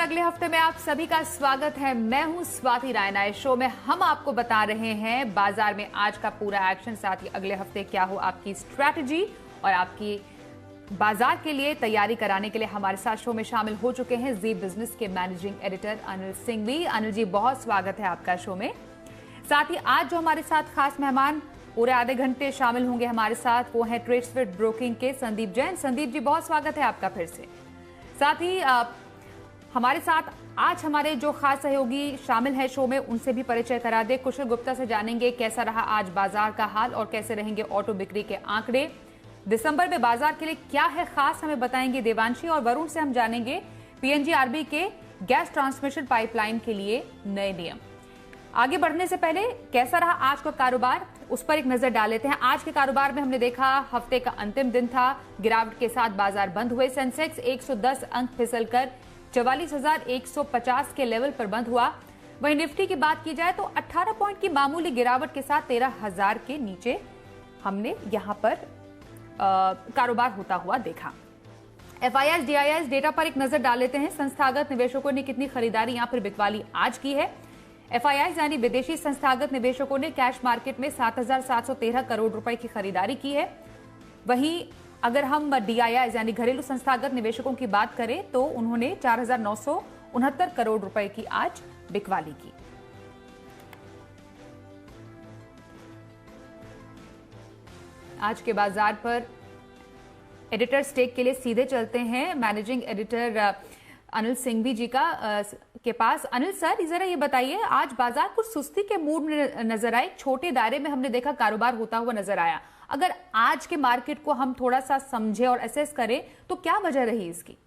अगले हफ्ते में आप सभी का स्वागत है। मैं हूं स्वाति रायना। इस शो में हम आपको बता रहे हैं बाजार में आज का पूरा एक्शन, साथ ही अगले हफ्ते क्या हो आपकी स्ट्रैटेजी, और आपकी बाजार के लिए तैयारी कराने के लिए हमारे साथ शो में शामिल हो चुके हैं जी बिजनेस के मैनेजिंग एडिटर अनिल सिंघवी। अनिल जी, बहुत स्वागत है आपका शो में। साथ ही आज जो हमारे साथ खास मेहमान पूरे आधे घंटे शामिल होंगे हमारे साथ, वो है ट्रेडस्विफ्ट ब्रोकिंग के संदीप जैन। संदीप जी, बहुत स्वागत है आपका फिर से। साथ ही हमारे साथ आज हमारे जो खास सहयोगी शामिल है शो में, उनसे भी परिचय करा दे। कुशल गुप्ता से जानेंगे कैसा रहा आज बाजार का हाल और कैसे रहेंगे ऑटो बिक्री के आंकड़े। दिसंबर में बाजार के लिए क्या है खास, हमें बताएंगे देवांशी। और वरुण से हम जानेंगे पीएनजीआरबी के गैस ट्रांसमिशन पाइपलाइन के लिए नए नियम। आगे बढ़ने से पहले कैसा रहा आज का कारोबार, उस पर एक नजर डाल लेते हैं। आज के कारोबार में हमने देखा हफ्ते का अंतिम दिन था, गिरावट के साथ बाजार बंद हुए। सेंसेक्स 110 अंक फिसलकर 44,150 के लेवल पर बंद हुआ। वहीं निफ्टी की बात की जाए तो 18 पॉइंट की मामूली गिरावट के साथ 13,000 के नीचे हमने यहां पर कारोबार होता हुआ देखा। एफआईआई डीआईआई डेटा पर एक नजर डाल लेते हैं। संस्थागत निवेशकों ने कितनी खरीदारी यहां पर बिकवाली आज की है। एफआईआई यानी विदेशी संस्थागत निवेशकों ने कैश मार्केट में 7,713 करोड़ रुपए की खरीदारी की है। वहीं अगर हम डीआईआई यानी घरेलू संस्थागत निवेशकों की बात करें तो उन्होंने 4,969 करोड़ रुपए की आज बिकवाली की। आज के बाजार पर एडिटर स्टेक के लिए सीधे चलते हैं मैनेजिंग एडिटर अनिल सिंघवी जी के पास। अनिल सर, जरा ये बताइए, आज बाजार कुछ सुस्ती के मूड में नजर आए। छोटे दायरे में हमने देखा कारोबार होता हुआ नजर आया। अगर आज के मार्केट को हम थोड़ा सा समझे और असेस करें तो क्या वजह रही इसकी?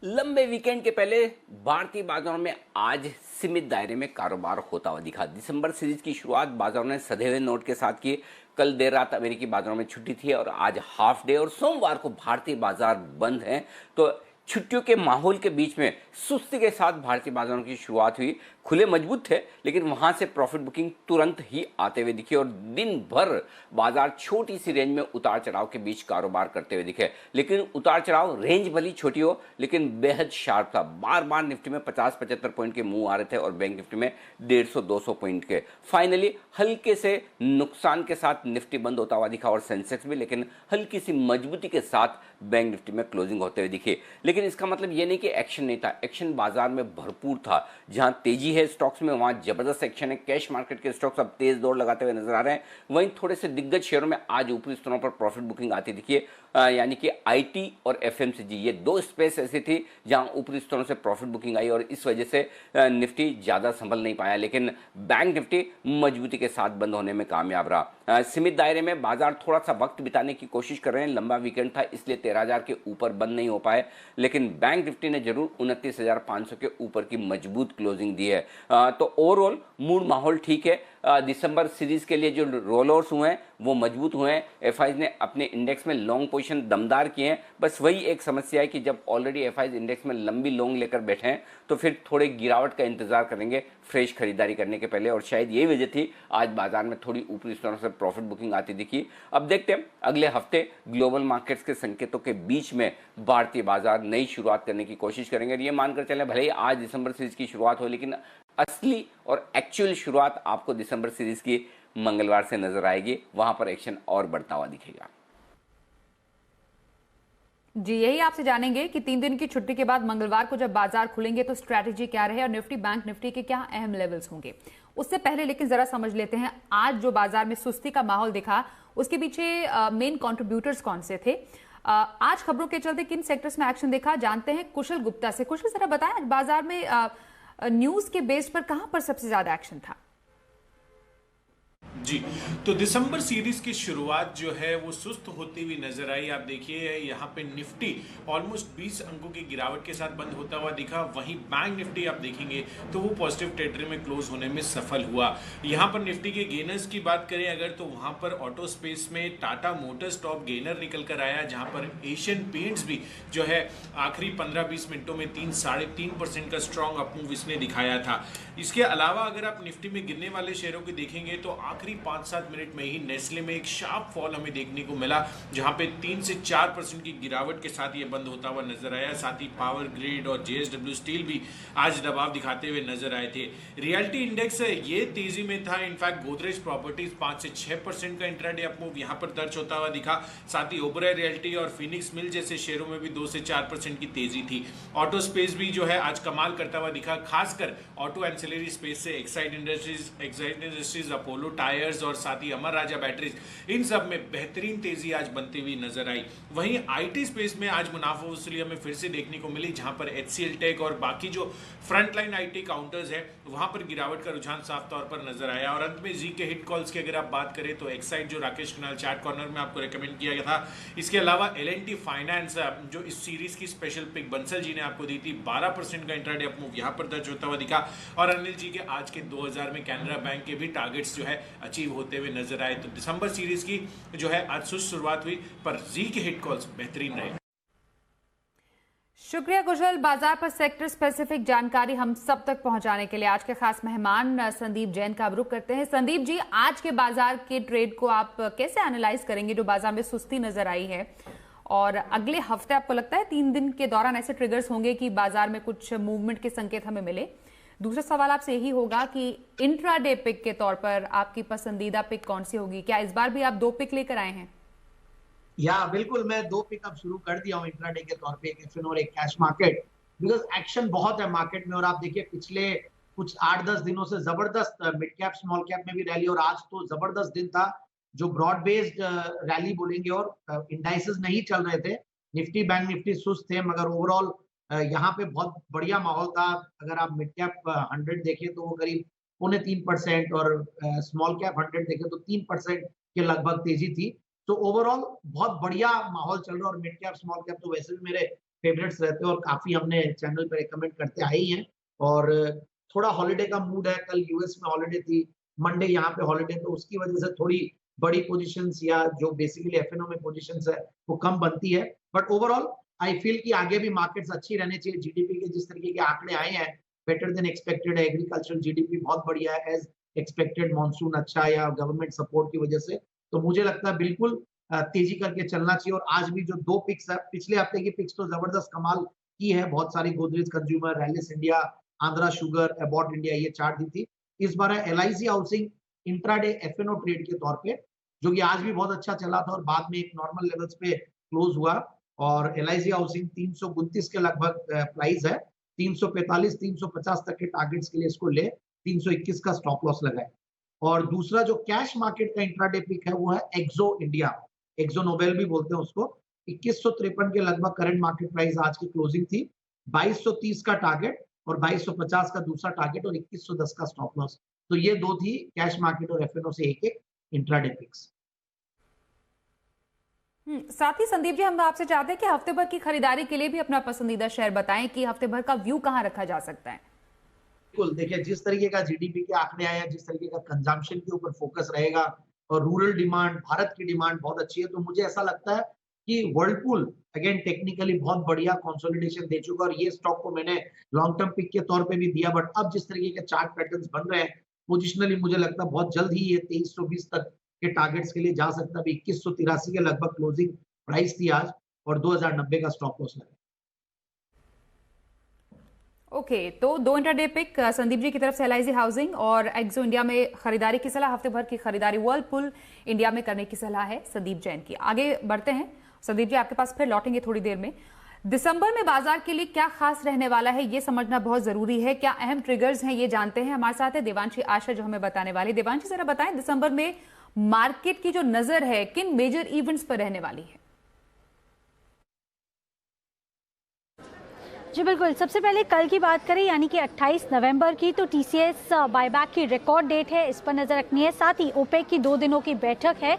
लंबे वीकेंड के पहले भारतीय बाजारों में आज सीमित दायरे में कारोबार होता हुआ दिखा। दिसंबर सीरीज की शुरुआत बाजारों ने सधे हुए नोट के साथ की। कल देर रात अमेरिकी बाजारों में छुट्टी थी और आज हाफ डे और सोमवार को भारतीय बाजार बंद हैं। तो छुट्टियों के माहौल के बीच में सुस्ती के साथ भारतीय बाजारों की शुरुआत हुई। खुले मजबूत थे, लेकिन वहां से प्रॉफिट बुकिंग तुरंत ही आते हुए दिखी और दिन भर बाजार छोटी सी रेंज में उतार चढ़ाव के बीच कारोबार करते हुए दिखे। लेकिन उतार चढ़ाव रेंज भली छोटी हो, लेकिन बेहद शार्प था। बार बार निफ्टी में 50-75 पॉइंट के मुंह आ रहे थे और बैंक निफ्टी में 150-200 पॉइंट के। फाइनली हल्के से नुकसान के साथ निफ्टी बंद होता हुआ दिखा और सेंसेक्स भी, लेकिन हल्की सी मजबूती के साथ बैंक निफ्टी में क्लोजिंग होते हुए दिखे। लेकिन इसका मतलब यह नहीं कि एक्शन नहीं था। एक्शन बाजार में भरपूर था। जहां तेजी है स्टॉक्स में, वहां जबरदस्त एक्शन है। कैश मार्केट के स्टॉक्स अब तेज दौड़ लगाते हुए नजर आ रहे हैं। वहीं थोड़े से दिग्गज शेयरों में आज ऊपरी स्तरों पर प्रॉफिट बुकिंग आती दिखी, यानी कि आईटी और एफएमसीजी, ये दो स्पेस ऐसी थी जहां ऊपरी स्तरों से प्रॉफिट बुकिंग आई और इस वजह से निफ्टी ज्यादा संभल नहीं पाया। लेकिन बैंक निफ्टी मजबूती के साथ बंद होने में कामयाब रहा। सीमित दायरे में बाजार थोड़ा सा वक्त बिताने की कोशिश कर रहे हैं। लंबा वीकेंड था, इसलिए 13,000 के ऊपर बंद नहीं हो पाए, लेकिन बैंक निफ्टी ने जरूर 29,500 के ऊपर की मजबूत क्लोजिंग दी है। तो ओवरऑल मूड माहौल ठीक है। दिसंबर सीरीज के लिए जो रोलओवर्स हुए हैं वो मजबूत हुए हैं। एफआईज ने अपने इंडेक्स में लॉन्ग पोजीशन दमदार किए हैं। बस वही एक समस्या है कि जब ऑलरेडी एफआईज इंडेक्स में लंबी लॉन्ग लेकर बैठे हैं तो फिर थोड़े गिरावट का इंतजार करेंगे फ्रेश खरीदारी करने के पहले, और शायद यही वजह थी आज बाजार में थोड़ी ऊपरी स्तरों से प्रॉफिट बुकिंग आती दिखी। अब देखते हैं अगले हफ्ते ग्लोबल मार्केट्स के संकेतों के बीच में भारतीय बाजार नई शुरुआत करने की कोशिश करेंगे। ये मानकर चले भले ही आज दिसंबर सीरीज की शुरुआत हो, लेकिन असली और एक्चुअल शुरुआत आपको दिसंबर सीरीज की मंगलवार से नजर आएगी। वहां पर एक्शन और बढ़ता हुआ दिखेगा। जी, यही आपसे जानेंगे कि 3 दिन की छुट्टी के बाद मंगलवार को जब बाजार खुलेंगे तो स्ट्रैटेजी क्या रहे और निफ्टी बैंक निफ्टी के क्या अहम लेवल्स होंगे। उससे पहले लेकिन जरा समझ लेते हैं आज जो बाजार में सुस्ती का माहौल दिखा उसके पीछे मेन कंट्रीब्यूटर्स कौन से थे। आज खबरों के चलते किन सेक्टर्स में एक्शन देखा, जानते हैं कुशल गुप्ता से। कुशल, जरा बताएं आज बाजार में न्यूज के बेस पर कहां पर सबसे ज्यादा एक्शन था? जी, तो दिसंबर सीरीज की शुरुआत जो है वो सुस्त होती हुई नजर आई। आप देखिए यहाँ पे निफ्टी ऑलमोस्ट 20 अंकों की गिरावट के साथ बंद होता हुआ दिखा। वहीं बैंक निफ्टी आप देखेंगे तो वो पॉजिटिव टेरिटरी में क्लोज होने में सफल हुआ। यहाँ पर निफ्टी के गेनर्स की बात करें अगर, तो वहाँ पर ऑटो स्पेस में टाटा मोटर्स टॉप गेनर निकल कर आया, जहाँ पर एशियन पेंट्स भी जो है आखिरी 15-20 मिनटों में 3-3.5% का स्ट्रॉन्ग अप मूव इसने दिखाया था। इसके अलावा अगर आप निफ्टी में गिरने वाले शेयरों को देखेंगे तो आखिरी आखिरी 5-7 मिनट में ही नेस्ले में एक शार्प फॉल हमें देखने को मिला, जहां पे 3 से 4% की गिरावट के साथ ये बंद होता हुआ नजर आया। साथ ही पावर ग्रिड और जेएसडब्ल्यू स्टील भी आज दबाव दिखाते हुए नजर आए थे। रियल्टी इंडेक्स ये तेजी में था। इनफैक्ट गोदरेज प्रॉपर्टीज 5 से 6% का इंट्राडे अपमूव यहां पर दर्ज होता हुआ दिखा। साथ ही ओबराय रियल्टी और फिनिक्स मिल जैसे शेयरों में भी 2 से 4% की तेजी थी। ऑटो स्पेस भी जो है आज कमाल करता हुआ दिखा, खासकर ऑटो एंसिलरी स्पेस से एक्साइड इंडस्ट्रीज, अपोलो टायर्स और साथ ही अमर राजा बैटरीज, इन सब में बेहतरीन तेजी आज बनती हुई नजर आई। वहीं आईटी स्पेस में आज मुनाफा वसूली हमें फिर से देखने को मिली, जहां पर एचसीएल टेक और बाकी जो फ्रंटलाइन आईटी काउंटर्स है वहां पर गिरावट का रुझान साफ तौर पर नजर आया। और अंत में जी के हिट कॉल्स की अगर आप बात करें तो एक्साइड जो राकेश कुणाल चैट कॉर्नर में आपको रेकमेंड किया गया था, इसके अलावा एल&टी फाइनेंस जो इस सीरीज की स्पेशल पिक बंसल जी ने आपको दी थी, 12% का इंट्राडे अपमूव यहां पर दर्ज होता हुआ दिखा। और अनिल जी के आज के 2000 में कैनरा बैंक के भी टारगेट्स जो है अचीव होते हुए नजर आए। तो दिसंबर सीरीज की जो है आज सुस्त शुरुआत हुई, पर जी के हिट कॉल्स बेहतरीन रहे। शुक्रिया कुशल, बाजार पर सेक्टर स्पेसिफिक जानकारी हम सब तक पहुंचाने के लिए आज के खास मेहमान संदीप जैन का रुख करते हैं। संदीप जी, आज के बाजार के ट्रेड को आप कैसे एनालाइज करेंगे, जो बाजार में सुस्ती नजर आई है, और अगले हफ्ते आपको लगता है 3 दिन के दौरान ऐसे ट्रिगर्स होंगे कि बाजार में कुछ मूवमेंट के संकेत हमें मिले? दूसरा सवाल आपसे यही होगा कि इंट्राडे पिक के तौर पर आपकी पसंदीदा पिक कौन सी होगी? क्या इस बार भी आप 2 पिक लेकर आए हैं? या बिल्कुल, मैं 2 पिकअप शुरू कर दिया हूँ इंट्राडे के तौर पे, एक एफएन और एक कैश मार्केट, बिकॉज एक्शन बहुत है मार्केट में। और आप देखिए पिछले कुछ 8-10 दिनों से जबरदस्त मिड कैप स्मॉल कैप में भी रैली, और आज तो जबरदस्त दिन था जो ब्रॉड बेस्ड रैली बोलेंगे। और इंडाइसेस नहीं चल रहे थे, निफ्टी बैंक निफ्टी सुस्त थे, मगर ओवरऑल यहाँ पे बहुत बढ़िया माहौल था। अगर आप मिड कैप 100 देखें तो वो करीब 3.25%, और स्मॉल कैप 100 देखें तो 3% के लगभग तेजी थी। तो ओवरऑल बहुत बढ़िया माहौल चल रहा है। और मिड कैप स्मॉल कैप तो वैसे भी मेरे फेवरेट्स रहते हैं और काफी हमने चैनल पे रिकमेंड करते आए ही हैं। और थोड़ा हॉलिडे का मूड है, कल यूएस में हॉलिडे थी, मंडे यहाँ पे हॉलिडे, तो उसकी वजह से थोड़ी बड़ी पोजीशंस या जो बेसिकली एफएनओ में पोजीशंस है वो कम बनती है। बट ओवरऑल आई फील कि आगे भी मार्केट्स अच्छी रहनी चाहिए। जीडीपी के जिस तरीके के आंकड़े आए हैं, बेटर देन एक्सपेक्टेड है। एग्रीकल्चरल जीडीपी बहुत बढ़िया है एज एक्सपेक्टेड, मानसून अच्छा या गवर्नमेंट सपोर्ट की वजह से। तो मुझे लगता है बिल्कुल तेजी करके चलना चाहिए। और आज भी जो 2 पिक्स है, पिछले हफ्ते की पिक्स तो जबरदस्त कमाल की है, बहुत सारी Godrej consumer, Rallis India, Andhra sugar, Abbott India, ये चार्ट दी थी। इस बार है LIC housing intraday FNO trade के तौर पे, जो कि आज भी बहुत अच्छा चला था और बाद में एक नॉर्मल लेवल्स पे क्लोज हुआ। और एलआईसी हाउसिंग 329 के लगभग प्राइस है, 345 350 तक के टारगेट्स के लिए इसको ले, 321 का स्टॉप लॉस लगाए। और दूसरा जो कैश मार्केट का इंट्राडे पिक है वो है एक्सो इंडिया, एक्सो नोबेल भी बोलते हैं उसको। 2153 के लगभग करंट मार्केट प्राइस आज की क्लोजिंग थी। 2230 का टारगेट और 2250 का दूसरा टारगेट और 2110 का स्टॉप लॉस। तो ये 2 थी कैश मार्केट और एफएनओ से एक इंट्राडे पिक्स। साथ ही संदीप जी, हम आपसे चाहते हैं कि हफ्ते भर की खरीदारी के लिए भी अपना पसंदीदा शेयर बताएं कि हफ्ते भर का व्यू कहां रखा जा सकता है। बिल्कुल, देखिए जिस तरीके का जीडीपी के आंकड़े आए हैं, जिस तरीके का कंजम्पशन के ऊपर फोकस रहेगा और रूरल डिमांड, भारत की डिमांड बहुत अच्छी है, तो मुझे ऐसा लगता है कि वर्लपूल अगेन टेक्निकली बहुत बढ़िया कंसोलिडेशन दे चुका। और ये स्टॉक को मैंने लॉन्ग टर्म पिक के तौर पे भी दिया, बट अब जिस तरीके के चार्ट पैटर्न्स बन रहे हैं पोजिशनली, मुझे लगता है बहुत जल्द ही ये 2320 तक के टारगेट्स के लिए जा सकता है। 2183 के लगभग क्लोजिंग प्राइस थी आज, और 2090 का स्टॉप लॉस लगा। ओके, तो 2 इंट्राडे पिक संदीप जी की तरफ से एलआईसी हाउसिंग और एक्सो इंडिया में खरीदारी की सलाह, हफ्ते भर की खरीदारी वर्लपूल इंडिया में करने की सलाह है संदीप जैन की। आगे बढ़ते हैं संदीप जी, आपके पास फिर लौटेंगे थोड़ी देर में। दिसंबर में बाजार के लिए क्या खास रहने वाला है, ये समझना बहुत जरूरी है। क्या अहम ट्रिगर्स हैं, ये जानते हैं। हमारे साथ है देवांशी आशा जो हमें बताने वाली। देवांशी, जरा बताएं दिसंबर में मार्केट की जो नजर है किन मेजर इवेंट्स पर रहने वाली है? जी बिल्कुल, सबसे पहले कल की बात करें यानी कि 28 नवंबर की, तो टीसीएस बायबैक की रिकॉर्ड डेट है, इस पर नजर रखनी है। साथ ही ओपेक की 2 दिनों की बैठक है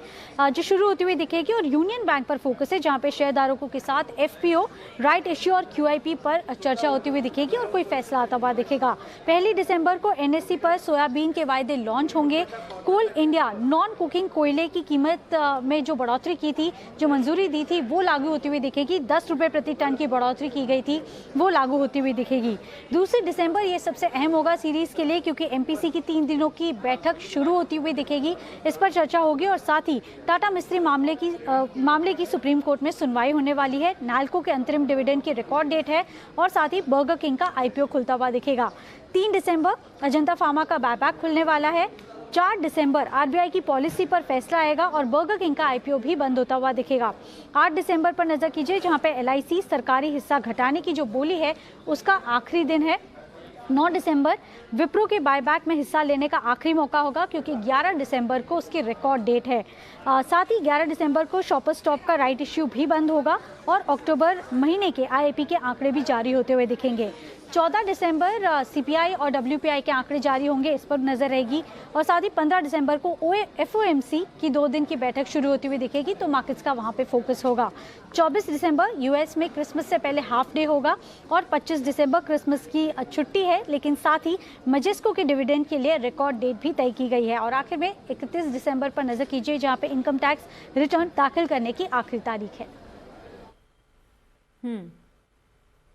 जो शुरू होती हुई दिखेगी, और यूनियन बैंक पर फोकस है जहां पे शेयरधारकों के साथ एफपीओ, राइट इश्यू और क्यूआईपी पर चर्चा होती हुई दिखेगी और कोई फैसला आता हुआ दिखेगा। 1 दिसंबर को एनएससी पर सोयाबीन के वायदे लॉन्च होंगे। कोल इंडिया नॉन कुकिंग कोयले की कीमत में जो बढ़ोतरी की थी, जो मंजूरी दी थी, वो लागू होती हुई दिखेगी। 10 रुपये प्रति टन की बढ़ोतरी की गई थी, वो लागू होती हुई दिखेगी। 2 दिसंबर ये सबसे अहम होगा सीरीज के लिए, क्योंकि एमपीसी की 3 दिनों की बैठक शुरू होती हुई दिखेगी। इस पर चर्चा होगी और साथ ही टाटा मिस्त्री मामले की सुप्रीम कोर्ट में सुनवाई होने वाली है। नाल्को के अंतरिम डिविडेंड की रिकॉर्ड डेट है और साथ ही बर्गर किंग का आईपीओ खुलता हुआ दिखेगा। 3 दिसंबर अजंता फार्मा का बायबैक खुलने वाला है। 4 दिसंबर आरबीआई की पॉलिसी पर फैसला आएगा और बर्गर किंग का आईपीओ भी बंद होता हुआ दिखेगा। 8 दिसंबर पर नजर कीजिए, जहां पे एलआईसी सरकारी हिस्सा घटाने की जो बोली है उसका आखिरी दिन है। 9 दिसंबर विप्रो के बायबैक में हिस्सा लेने का आखिरी मौका होगा, क्योंकि 11 दिसंबर को उसकी रिकॉर्ड डेट है। साथ ही 11 दिसंबर को शॉपर स्टॉप का राइट इश्यू भी बंद होगा और अक्टूबर महीने के आईआईपी के आंकड़े भी जारी होते हुए दिखेंगे। 14 दिसंबर सीपीआई और डब्ल्यूपीआई के आंकड़े जारी होंगे, इस पर नजर रहेगी। और साथ ही 15 दिसंबर को एफओएमसी की 2 दिन की बैठक शुरू होती हुई दिखेगी, तो मार्केट्स का वहां पे फोकस होगा। 24 दिसंबर यूएस में क्रिसमस से पहले हाफ डे होगा और 25 दिसंबर क्रिसमस की छुट्टी है, लेकिन साथ ही मजेस्को के डिविडेंड के लिए रिकॉर्ड डेट भी तय की गई है। और आखिर में 31 दिसंबर पर नजर कीजिए, जहां पे इनकम टैक्स रिटर्न दाखिल करने की आखिरी तारीख है।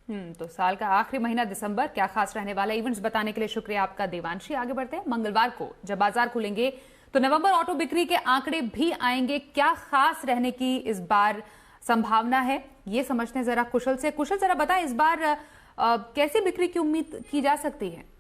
तो साल का आखिरी महीना दिसंबर क्या खास रहने वाला है, इवेंट्स बताने के लिए शुक्रिया आपका देवांशी। आगे बढ़ते हैं। मंगलवार को जब बाजार खुलेंगे तो नवंबर ऑटो बिक्री के आंकड़े भी आएंगे। क्या खास रहने की इस बार संभावना है, ये समझते हैं जरा कुशल से। कुशल, जरा बताएं इस बार कैसी बिक्री की उम्मीद की जा सकती है?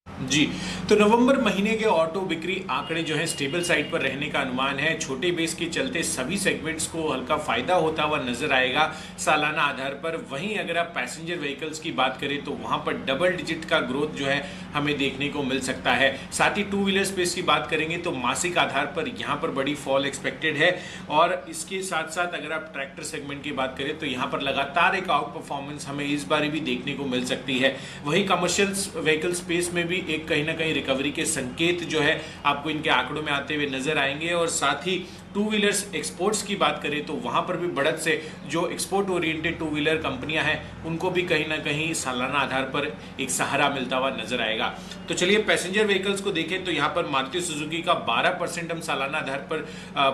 जी, तो नवंबर महीने के ऑटो बिक्री आंकड़े जो है स्टेबल साइड पर रहने का अनुमान है। छोटे बेस के चलते सभी सेगमेंट्स को हल्का फायदा होता हुआ नजर आएगा सालाना आधार पर। वहीं अगर आप पैसेंजर व्हीकल्स की बात करें तो वहां पर डबल डिजिट का ग्रोथ जो है हमें देखने को मिल सकता है। साथ ही टू व्हीलर स्पेस की बात करेंगे तो मासिक आधार पर यहां पर बड़ी फॉल एक्सपेक्टेड है। और इसके साथ साथ अगर आप ट्रैक्टर सेगमेंट की बात करें तो यहां पर लगातार एक आउट परफॉर्मेंस हमें इस बार भी देखने को मिल सकती है। वहीं कमर्शियल व्हीकल स्पेस में भी एक कहीं ना कहीं रिकवरी के संकेत जो है आपको इनके आंकड़ों में आते हुए नजर आएंगे। और साथ ही टू व्हीलर्स एक्सपोर्ट्स की बात करें तो वहां पर भी बढ़त से जो एक्सपोर्ट ओरिएंटेड टू व्हीलर कंपनियां हैं उनको भी कहीं ना कहीं सालाना आधार पर एक सहारा मिलता हुआ नजर आएगा। तो चलिए पैसेंजर व्हीकल्स को देखें तो यहाँ पर मारुति सुजुकी का 12% हम सालाना आधार पर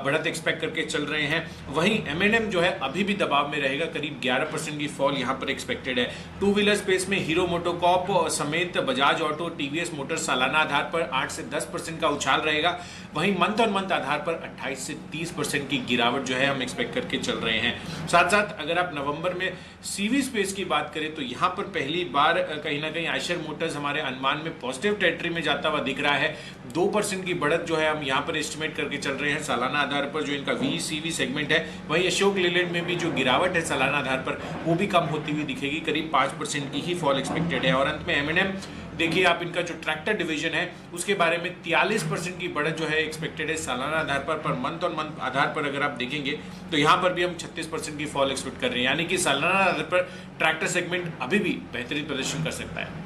बढ़त एक्सपेक्ट करके चल रहे हैं। वहीं M&M जो है अभी भी दबाव में रहेगा, करीब 11% की फॉल यहाँ पर एक्सपेक्टेड है। टू व्हीलर स्पेस में हीरो मोटोकॉर्प समेत बजाज ऑटो, टीवीएस मोटर सालाना आधार पर 8 से 10% का उछाल रहेगा। वहीं मंथ ऑन मंथ आधार पर 28 से 30% की गिरावट जो है हम एक्सपेक्ट करके चल रहे हैं। साथ साथ अगर आप नवंबर में सीवी स्पेस की बात करें तो यहां पर पहली बार कहीं ना कहीं आयशर मोटर्स हमारे अनुमान में पॉजिटिव टेरिटरी में जाता हुआ दिख रहा है। 2% की बढ़त जो है हम यहां पर एस्टिमेट करके चल रहे हैं सालाना आधार पर, जो इनका VCV सेगमेंट है। वहीं अशोक लेलैंड में भी जो गिरावट है सालाना आधार पर वो भी कम होती हुई दिखेगी, करीब 5% की ही फॉल एक्सपेक्टेड है। और अंत में M&M देखिए आप, इनका जो ट्रैक्टर डिवीजन है उसके बारे में 43% की बढ़त जो है एक्सपेक्टेड है सालाना आधार पर मंथ ऑन मंथ आधार पर अगर आप देखेंगे तो यहां पर भी हम 36% की फॉल एक्सपेक्ट कर रहे हैं। यानी कि सालाना आधार पर ट्रैक्टर सेगमेंट अभी भी बेहतरीन प्रदर्शन कर सकता है।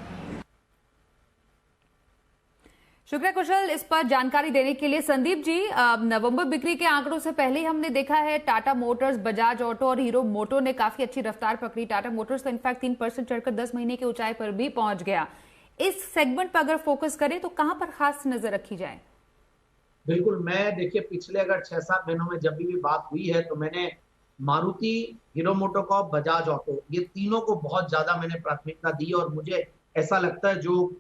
शुक्रिया कुशल इस पर जानकारी देने के लिए। संदीप जी, नवंबर बिक्री के आंकड़ों से पहले ही हमने देखा है टाटा मोटर्स, बजाज ऑटो और हीरो मोटो ने काफी अच्छी रफ्तार पकड़ी। टाटा मोटर्स तो इनफैक्ट 3% चढ़कर 10 महीने की ऊंचाई पर भी पहुंच गया। इस सेगमेंट पर अगर फोकस करें तो कहां पर खास नजर रखी जाए? बिल्कुल, मैं देखिए पिछले अगर 6-7 महीनों में जब भी बात हुई है तो मैंने Maruti, hero MotoCorp, Bajaj auto, ये तीनों को बहुत ज्यादा मैंने प्राथमिकता दी। और मुझे ऐसा लगता है जो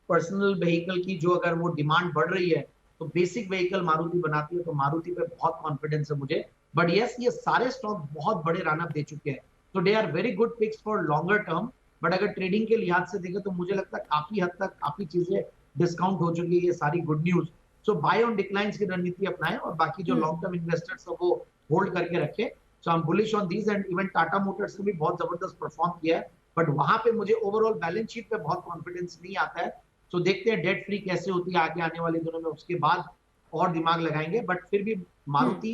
पर्सनल व्हीकल की जो अगर वो डिमांड बढ़ रही है तो बेसिक व्हीकल मारुति बनाती है, तो मारुति पे बहुत कॉन्फिडेंस है मुझे। बट यस, ये सारे स्टॉक बहुत बड़े रन अप दे चुके हैं, तो they are very good picks for longer term. But अगर ट्रेडिंग के लिहाज से देखें तो मुझे लगता है काफी हद तक काफी चीजें डिस्काउंट हो चुकी है, ये सारी good news. So buy on declines की रणनीति अपनाएं और बाकी जो लॉन्ग टर्म इन्वेस्टर्स है वो होल्ड करके रखें। So I am bullish on these. And even Tata motors ने भी बहुत जबरदस्त परफॉर्म किया है, बट वहां पे मुझे ओवरऑल बैलेंस शीट पे बहुत कॉन्फिडेंस नहीं आता है। सो देखते हैं डेट फ्री कैसे होती है आगे आने वाले दिनों में, उसके बाद और दिमाग लगाएंगे। बट फिर भी Maruti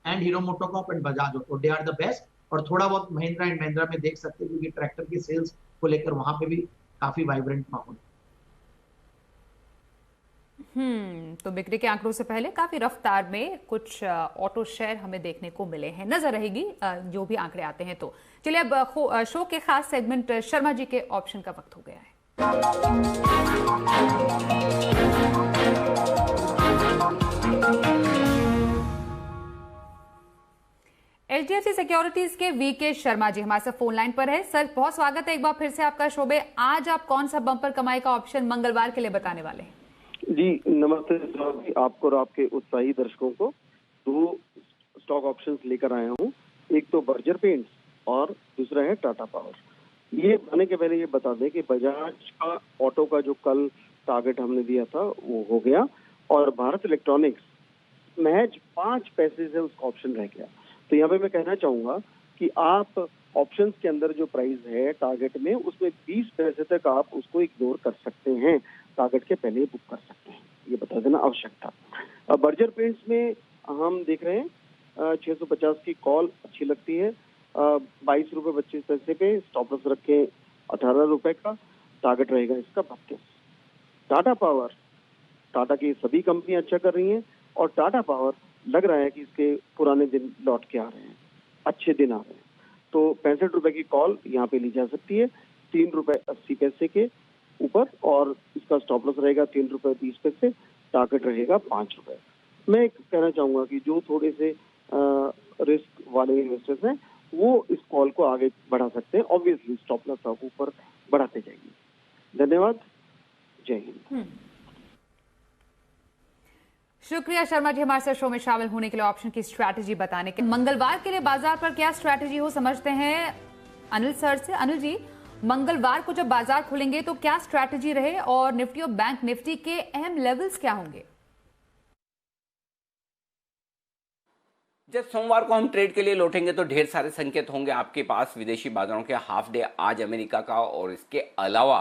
and Hero MotoCorp and Bajaj auto, they are the best. और थोड़ा बहुत महिंद्रा एंड महिंद्रा में देख सकते हैं, क्योंकि ट्रैक्टर की सेल्स को लेकर वहां पे भी काफी वाइब्रेंट माहौल। तो बिक्री के आंकड़ों से पहले काफी रफ्तार में कुछ ऑटो शेयर हमें देखने को मिले हैं, नजर रहेगी जो भी आंकड़े आते हैं। तो चलिए अब शो के खास सेगमेंट शर्मा जी के ऑप्शन का वक्त हो गया है। HDFC सिक्योरिटीज के वीके शर्मा जी हमारे साथ फोन लाइन पर है। सर बहुत स्वागत है एक बार फिर से आपका शो में। आज आप कौन सा बम्पर कमाई का ऑप्शन मंगलवार के लिए बताने वाले हैं? जी नमस्ते आपको और आपके उत्साही दर्शकों को। दो स्टॉक ऑप्शंस लेकर आया हूँ, एक तो बर्जर पेंट्स और दूसरा है टाटा पावर। ये आने के पहले ये बता दें कि बजाज का ऑटो का जो कल टारगेट हमने दिया था वो हो गया और भारत इलेक्ट्रॉनिक्स महज 5 पैसे से उसका ऑप्शन रह गया। तो यहाँ पे मैं कहना चाहूंगा कि आप ऑप्शंस के अंदर जो प्राइस है टारगेट में उसमें 20 पैसे तक आप उसको इग्नोर कर सकते हैं, टारगेट के पहले बुक कर सकते हैं, ये बता देना आवश्यक था। बर्जर पेंट्स में हम देख रहे हैं 650 की कॉल अच्छी लगती है, 22 रुपये 25 पैसे पे स्टॉप लॉस रखें 18 रुपए का, टारगेट रहेगा इसका 32। टाटा पावर, टाटा की सभी कंपनियां अच्छा कर रही हैं और टाटा पावर लग रहा है कि इसके पुराने दिन लौट के आ रहे हैं, अच्छे दिन आ रहे हैं। तो 65 रुपए की कॉल यहाँ पे ली जा सकती है 3 रुपए 80 पैसे के ऊपर और इसका स्टॉप लॉस रहेगा 3 रुपए 20 पैसे, टारगेट रहेगा 5 रुपए। मैं कहना चाहूंगा कि जो थोड़े से रिस्क वाले इन्वेस्टर्स हैं वो इस कॉल को आगे बढ़ा सकते हैं, ऑब्वियसली स्टॉप लॉस आप ऊपर बढ़ाते जाएंगे। धन्यवाद, जय हिंद। शुक्रिया शर्मा जी हमारे साथ शो में शामिल होने के लिए, ऑप्शन की स्ट्रैटेजी बताने के। मंगलवार के लिए बाजार पर क्या स्ट्रैटेजी हो समझते हैं अनिल सर से। अनिल जी, मंगलवार को जब बाजार खुलेंगे तो क्या स्ट्रैटेजी रहे और निफ्टी और बैंक निफ्टी के अहम लेवल्स क्या होंगे? जब सोमवार को हम ट्रेड के लिए लौटेंगे तो ढेर सारे संकेत होंगे आपके पास विदेशी बाजारों के। हाफ डे आज अमेरिका का और इसके अलावा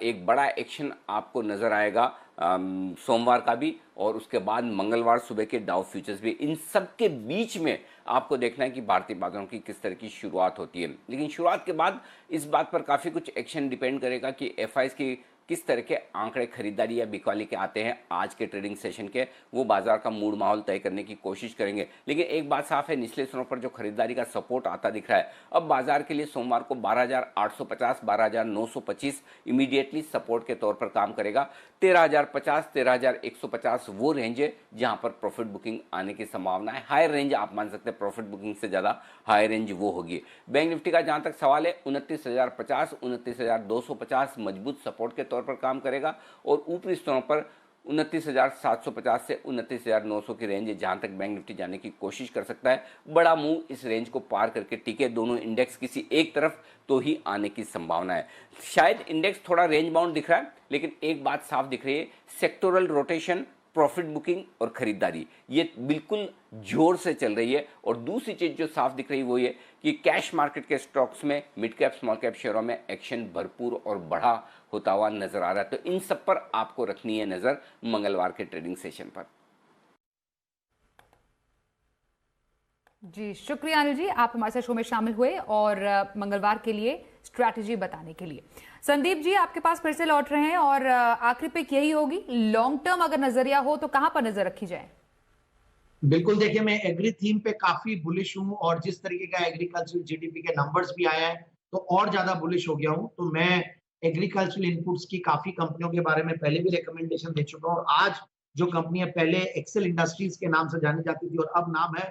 एक बड़ा एक्शन आपको नजर आएगा सोमवार का भी और उसके बाद मंगलवार सुबह के डाउ फ्यूचर्स भी। इन सब के बीच में आपको देखना है कि भारतीय बाजारों की किस तरह की शुरुआत होती है। लेकिन शुरुआत के बाद इस बात पर काफ़ी कुछ एक्शन डिपेंड करेगा कि एफआईज की किस तरह के आंकड़े खरीदारी या बिकवाली के आते हैं आज के ट्रेडिंग सेशन के, वो बाजार का मूड माहौल तय करने की कोशिश करेंगे। लेकिन एक बात साफ है, निचले स्तरों पर जो खरीदारी का सपोर्ट आता दिख रहा है अब बाजार के लिए सोमवार को 12,850 12,925 इमीडिएटली सपोर्ट के तौर पर काम करेगा। 13,050 13,150 वो रेंज है जहां पर प्रॉफिट बुकिंग आने की संभावना है। हायर रेंज आप मान सकते हैं, प्रॉफिट बुकिंग से ज्यादा हायर रेंज वो होगी। बैंक निफ्टी का जहां तक सवाल है 29,050 29,250 मजबूत सपोर्ट के पर काम करेगा और ऊपरी स्तरों पर 29,750 से 29,900 की रेंज है जहां तक बैंक निफ्टी जाने की कोशिश कर सकता है। बड़ा मूव इस रेंज को पार करके टिके, दोनों इंडेक्स किसी एक तरफ तो ही आने की संभावना है। शायद इंडेक्स थोड़ा रेंज बाउंड दिख रहा है लेकिन एक बात साफ दिख रही है, सेक्टोरल रोटेशन, प्रॉफिट बुकिंग और खरीदारी ये बिल्कुल जोर से चल रही है। और दूसरी चीज जो साफ दिख रही है वो ये कि कैश मार्केट के स्टॉक्स में मिड कैप स्मॉल कैप शेयरों में एक्शन भरपूर और बढ़ा होता हुआ नजर आ रहा है। तो इन सब पर आपको रखनी है नजर मंगलवार के ट्रेडिंग सेशन पर। जी शुक्रिया अनिल जी, आप हमारे साथ शो में शामिल हुए और मंगलवार के लिए स्ट्रैटेजी बताने के लिए। संदीप जी आपके पास फिर से लौट रहे हैं और आखिरी पिक यही होगी, लॉन्ग टर्म अगर नजरिया हो तो कहां पर नजर रखी जाए? बिल्कुल, देखिए मैं एग्री थीम पे काफी बुलिश हूँ और जिस तरीके का एग्रीकल्चर जीडीपी के नंबर्स भी आया है तो और ज्यादा बुलिश हो गया हूँ। तो मैं एग्रीकल्चरल इनपुट्स की काफी कंपनियों के बारे में पहले भी रिकमेंडेशन दे चुका हूँ और आज जो कंपनियां पहले एक्सेल इंडस्ट्रीज के नाम से जानी जाती थी और अब नाम है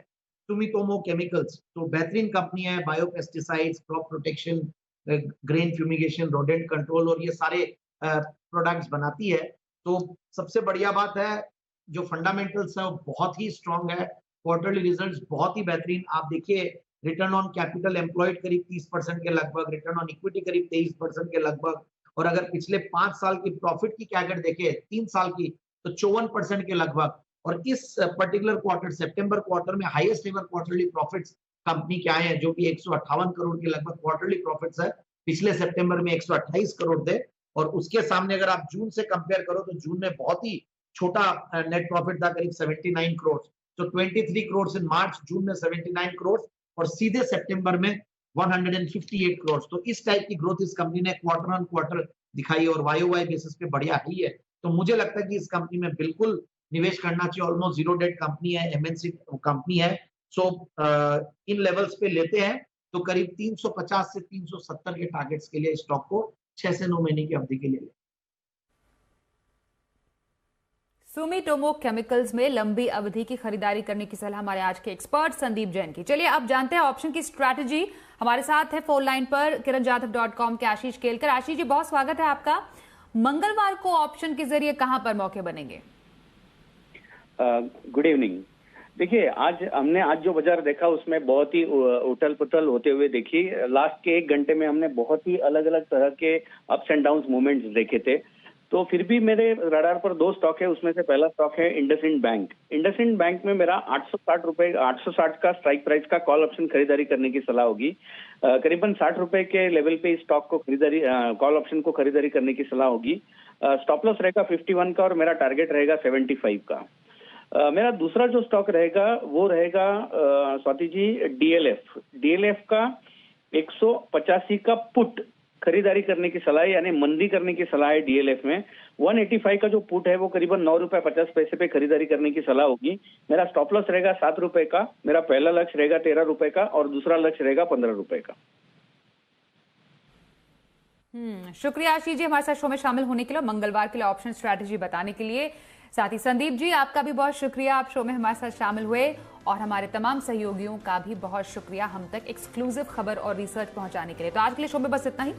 सुमितोमो केमिकल्स, तो बेहतरीन कंपनी है। Biopesticides, crop protection, grain fumigation, rodent control और ये सारे प्रोडक्ट्स बनाती है। तो सबसे बढ़िया बात है जो फंडामेंटल्स है वो बहुत ही स्ट्रांग है, क्वार्टरली रिजल्ट्स बहुत ही बेहतरीन। आप देखिए रिटर्न ऑन कैपिटल एम्प्लॉयड करीब 30% के लगभग, रिटर्न ऑन इक्विटी करीब 23% के लगभग, और अगर पिछले 5 साल की प्रॉफिट की कैगर देखे 3 साल की तो 54% के लगभग। और इस पर्टिकुलर क्वार्टर सितंबर क्वार्टर में highest ever quarterly profits company के आए हैं जो कि 158 करोड़ के लगभग क्वार्टरली प्रॉफिट्स है। पिछले सितंबर में 128 करोड़ थे और उसके सामने अगर आप जून से कंपेयर करो तो जून में बहुत ही छोटा नेट प्रॉफिट था, करीब 79 करोड़। तो 23 करोड़ इन मार्च, जून में 79 करोड़ और सीधे सितंबर में 158 करोड़। तो इस टाइप की ग्रोथ इस कंपनी ने क्वार्टर ऑन क्वार्टर दिखाई और वाई बेसिस पे बढ़िया ही है। तो मुझे लगता है कि इस कंपनी में बिल्कुल निवेश करना चाहिए। ऑलमोस्ट जीरो डेट कंपनी है, एमएनसी कंपनी है। सो इन लेवल्स पे लेते हैं तो करीब 350 से 370 के टारगेट्स के लिए स्टॉक को 6 से 9 महीने की अवधि के लिए। सुमिटोमो केमिकल्स में लंबी अवधि की खरीदारी करने की सलाह हमारे आज के एक्सपर्ट संदीप जैन की। चलिए अब जानते हैं ऑप्शन की स्ट्रैटेजी। हमारे साथ है फोन लाइन पर kiranjadhav.com के आशीष केलकर। आशीष जी, बहुत स्वागत है आपका। मंगलवार को ऑप्शन के जरिए कहां पर मौके बनेंगे? Good evening. देखिए, आज जो बाजार देखा उसमें बहुत ही उथल पुथल होते हुए देखी। लास्ट के 1 घंटे में हमने बहुत ही अलग अलग तरह के अप्स एंड डाउन मूवमेंट्स देखे थे। तो फिर भी मेरे रडार पर 2 स्टॉक है, उसमें से पहला स्टॉक है इंडसइंड बैंक। इंडसइंड बैंक में मेरा 860 का स्ट्राइक प्राइस का कॉल ऑप्शन खरीदारी करने की सलाह होगी। करीबन 60 रुपए के लेवल पे इस स्टॉक को कॉल ऑप्शन को खरीदारी करने की सलाह होगी। स्टॉप लॉस रहेगा 51 का और मेरा टारगेट रहेगा 75 का। मेरा दूसरा जो स्टॉक रहेगा वो रहेगा स्वाति जी डीएलएफ का 185 का पुट खरीदारी करने की सलाह है, यानी मंदी करने की सलाह है डीएलएफ में। 185 का जो पुट है वो करीबन 9 रुपए 50 पैसे पे खरीदारी करने की सलाह होगी। मेरा स्टॉप लॉस रहेगा 7 रुपए का, मेरा पहला लक्ष्य रहेगा 13 रुपए का और दूसरा लक्ष्य रहेगा 15 रुपए का। शुक्रिया आशीष जी हमारे साथ शो में शामिल होने के लिए, मंगलवार के लिए ऑप्शन स्ट्रैटेजी बताने के लिए। साथ ही संदीप जी, आपका भी बहुत शुक्रिया, आप शो में हमारे साथ शामिल हुए। और हमारे तमाम सहयोगियों का भी बहुत शुक्रिया हम तक एक्सक्लूसिव खबर और रिसर्च पहुंचाने के लिए। तो आज के लिए शो में बस इतना ही।